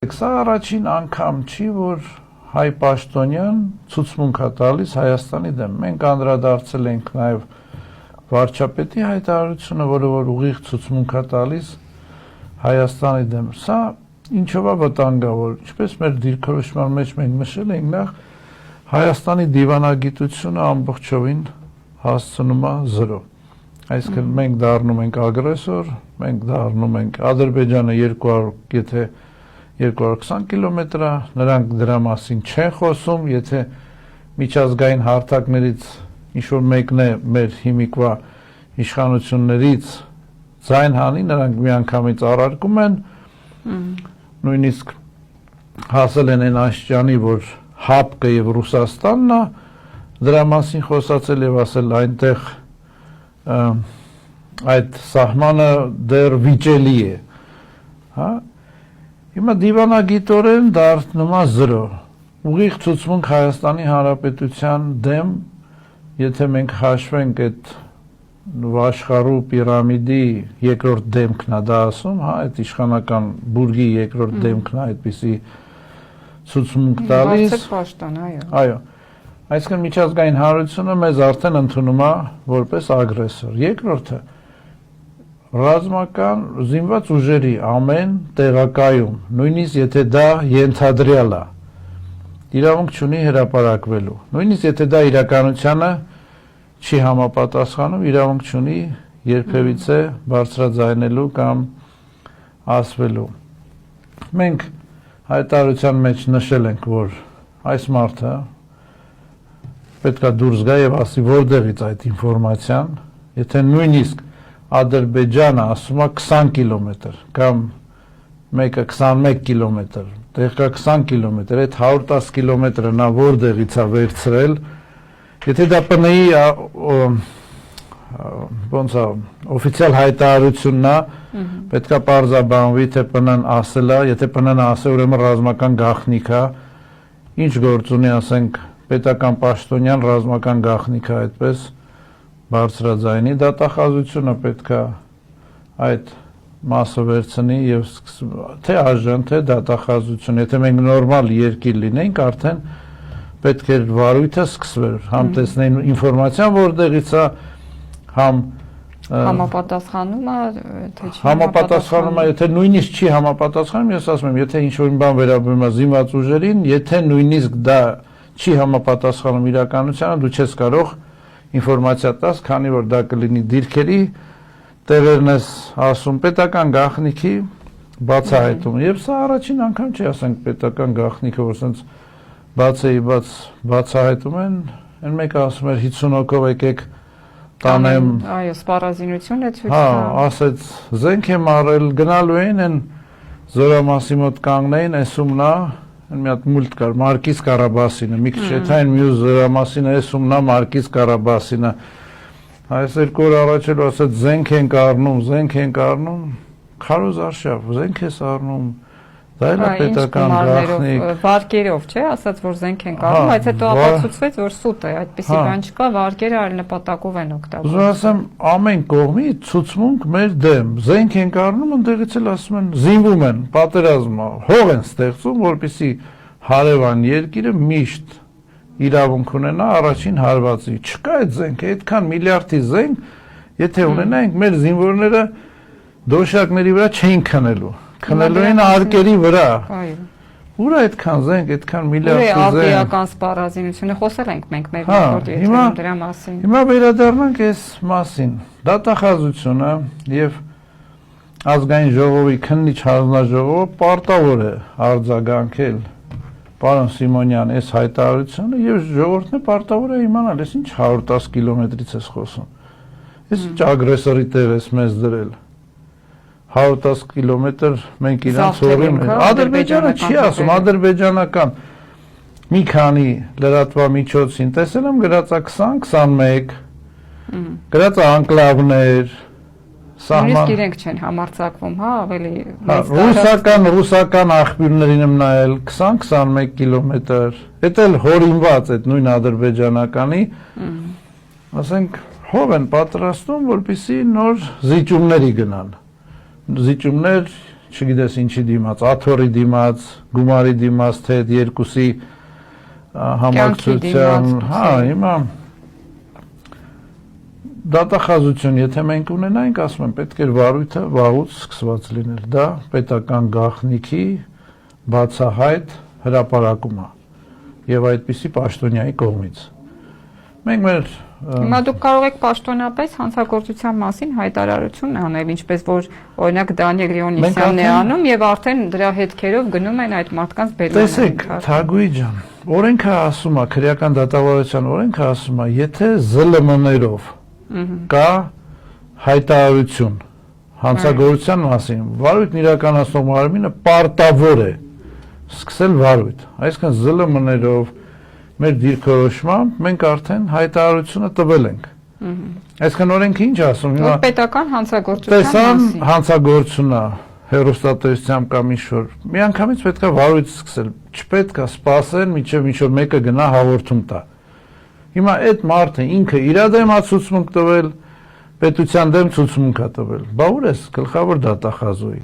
Սա առաջին անգամ չի, որ հայ պաշտոնյան ցուցմունք է տալիս Հայաստանի դեմ։ Մենք անդրադարձել ենք նաև վարչապետի հայտարարությունը, որը որ ուղիղ ցուցմունք է տալիս Հայաստանի դեմ։ Սա ինչով է վտանգավոր, ինչպես մեր դիրքորոշման մեջ մենք նշել ենք, նախ Հայաստանի դիվանագիտությունը ամբողջովին հասցնում է 0։ Այսինքն մենք դառնում ենք ագրեսոր, մենք դառնում ենք Ադրբեջանը 220 կիլոմետր է, նրանք դրա մասին չեն խոսում, եթե միջազգային հարթակներից ինչ-որ մեկն է մեր հիմիկվա իշխանություններից ձայն հանի, նրանք միանգամից առարկում են, նույնիսկ հասել են այն աստիճանի, որ ՀԱՊԿ-ը եւ Ռուսաստանն է դրա մասին խոսացել եւ ասել այնտեղ այդ սահմանը դեռ վիճելի է, հա։ Հիմա դիվանագիտորեն դառնում է 0։ Ուղիղ ցուցմունք Հայաստանի Հանրապետության դեմ, եթե մենք հաշվենք այդ Վաշխառու պիրամիդի երկրորդ դեմքն է դա ասում, հա, այդ իշխանական բուրգի երկրորդ դեմքն է այդպիսի ցուցմունք տալիս։ Այո։ Այսինքն միջազգային հանրությունը մեզ արդեն ընդունում է որպես ագրեսոր։ Երկրորդը ռազմական զինված ուժերի ամեն տեղակայում, նույնիսկ եթե դա ենթադրյալ է, իրավունք չունի հրապարակվելու, նույնիսկ եթե դա իրականությանը չի համապատասխանում, իրավունք չունի երբևիցե բարձրաձայնելու կամ ասվելու։ Մենք հայտարարության մեջ նշել ենք, որ այս մարդը պետք է դուրս գա եւ ասի որտեղից այդ ինֆորմացիան, եթե նույնիսկ Ադրբեջանը ասում է 20 կիլոմետր կամ մեկը 21 կիլոմետր, տեղկա 20 կիլոմետր, այդ 110 կիլոմետրը նա որտեղից է վերցրել, եթե դա ՊՆ-ի ոնց է օֆիցիալ հայտարարությունն է, պետք է պարզաբանվի, թե ՊՆ-ն ասել է, եթե ՊՆ-ն ասել, ուրեմն ռազմական գաղտնիք է, ինչ գործ ունի, ասենք, պետական պաշտոնյան ռազմական գաղտնիք է այդպես բարձրաձայնի, դատախազությունը պետք է այդ մասը վերցնի եւ թե արժան, թե դատախազություն, եթե մենք նորմալ երկիր լինենք, արդեն պետք է վարույթը սկսվեր, համ տեսնեին ինֆորմացիան որտեղից է, համ համապատասխանում է, թե չի համապատասխանում է, եթե նույնիսկ չի համապատասխանում, ես ասում եմ, եթե ինչ-որ բան վերաբերում է զինված ուժերին, եթե նույնիսկ դա չի համապատասխանում իրականությանը, դու չես կարող ինֆորմացիա տաս, քանի որ դա կլինի դիրքերի տեղերն ես ասում, պետական գաղտնիքի բացահայտում, եւ սա առաջին անգամ չի, ասենք, պետական գաղտնիքը, որ սենց բացահայտում են, այն մեկը ասում էր 50 հոգով եկեք տանեմ, այո, սպառազինություն է ցույց տա, ասեց, զենք եմ առել, գնալու էին, են Զորամասի մոտ կանգնեին, էսումնա, մի հատ մուլտ կար, Մարկիս Կարաբասինը, մի քիչ հետ այն մյուս Զորամասինը, էսումնա Մարկիս Կարաբասինը, այս 2 օր առաջ էլ ասեց, զենք ենք առնում, քարոզ արշավ, զենք ես առնում, դա էլ է պետական գաղտնիք։ Վարկերով, չէ, ասաց, որ զենք ենք առնում, բայց հետո ապացուցվեց, որ սուտ է, այդպիսի բան չկա, վարկերը այլ նպատակով են օգտագործվում։ Ուզում ասեմ, ամեն կողմի ցուցմունք մեր դեմ, զենք ենք առնում, ընդեղից էլ ասում են, զինվում են, պատերազմը, հող են ստեղծում, որպեսզի հարևան երկիրը միշտ իրավունք ունենա առաջին հարվածի։ Չկա այդ զենքը, այդքան միլիարդի զենք, եթե ունենայինք, մեր զինվորները դոշակների վրա չէին քնելու, քնելու են արկերի վրա։ Ուր է այդքան զենք, այդքան միլիարդի զենք։ Ուր է արտիական սպառազինությունը, խոսել ենք մենք մեր երկրորդ եթերում դրա մասին։ Հիմա վերադառնանք այս մասին։ Դատախազությունը եւ ազգային ժողովի քննիչ հանձնաժողովը պարտավոր է արձագանքել պարոն Սիմոնյան այս հայտարարությունը եւ ժողովուրդն է պարտավոր է իմանալ, ես ինչ 110 կիլոմետրից ես խոսում։ Ես ինչ ագրեսորի տեղ ես մեզ դրել։ 110 կիլոմետր մենք իրանց հողին ենք։ Ադրբեջանը չի ասում, ադրբեջանական մի քանի լրատվամիջոցին տեսել եմ գրած է 20-21, գրած է անկլավներ, Նույնիսկ իրենք չեն համարձակվում, հա, ավելի ռուսական աղբյուրներին եմ նայել 20-21 կիլոմետր, էդ էլ հորինված այդ նույն ադրբեջանականի, ասենք, հող են պատրաստում, որպեսզի նոր զիջումների գնան, զիջումներ չգիտես ինչի դիմաց, աթոռի դիմաց, գումարի դիմաց, թե այդ երկուսի համակցության, հիմա դատախազություն, եթե մենք ունենայինք, ասում եմ, պետք էր վարույթը վաղուց սկսված լինել, դա պետական գաղտնիքի բացահայտ հրապարակում է եւ այդպիսի պաշտոնյայի կողմից։ Մենք մեր Հիմա դուք կարող եք պաշտոնապես հանցագործության մասին հայտարարություն անել, ինչպես որ օրինակ Դանիել Լեոնիսյանն է անում եւ արդեն դրա հետքերով գնում են այդ մարդկանց բերման։ Տեսեք, Թագուի ջան, օրենքը ասում է, քրեական դատավարության օրենքը ասում է, եթե ԶԼՄ-ներով կա հայտարարություն հանցագործության մասին, վարույթն իրականացնող մարմինը պարտավոր է սկսել վարույթ, այսինքն ԶԼՄ-ներով մեր դիրքորոշմամբ մենք արդեն հայտարարությունը տվել ենք։ Այսինքն օրենքը ինչ ասում, հիմա պետական հանցագործության մասին։ Տեսան հանցագործությունա հերոստատեսությամբ կամ ինչ-որ, միանգամից պետք է վարույթ սկսել, չպետք է սպասել, մինչև մեկը գնա հաղորդում տա։ Հիմա այդ մարդը ինքը իր դեմ է ցուցմունք տվել, պետության դեմ ցուցմունք է տվել։ Բա ուր ես գլխավոր դատախազոյի։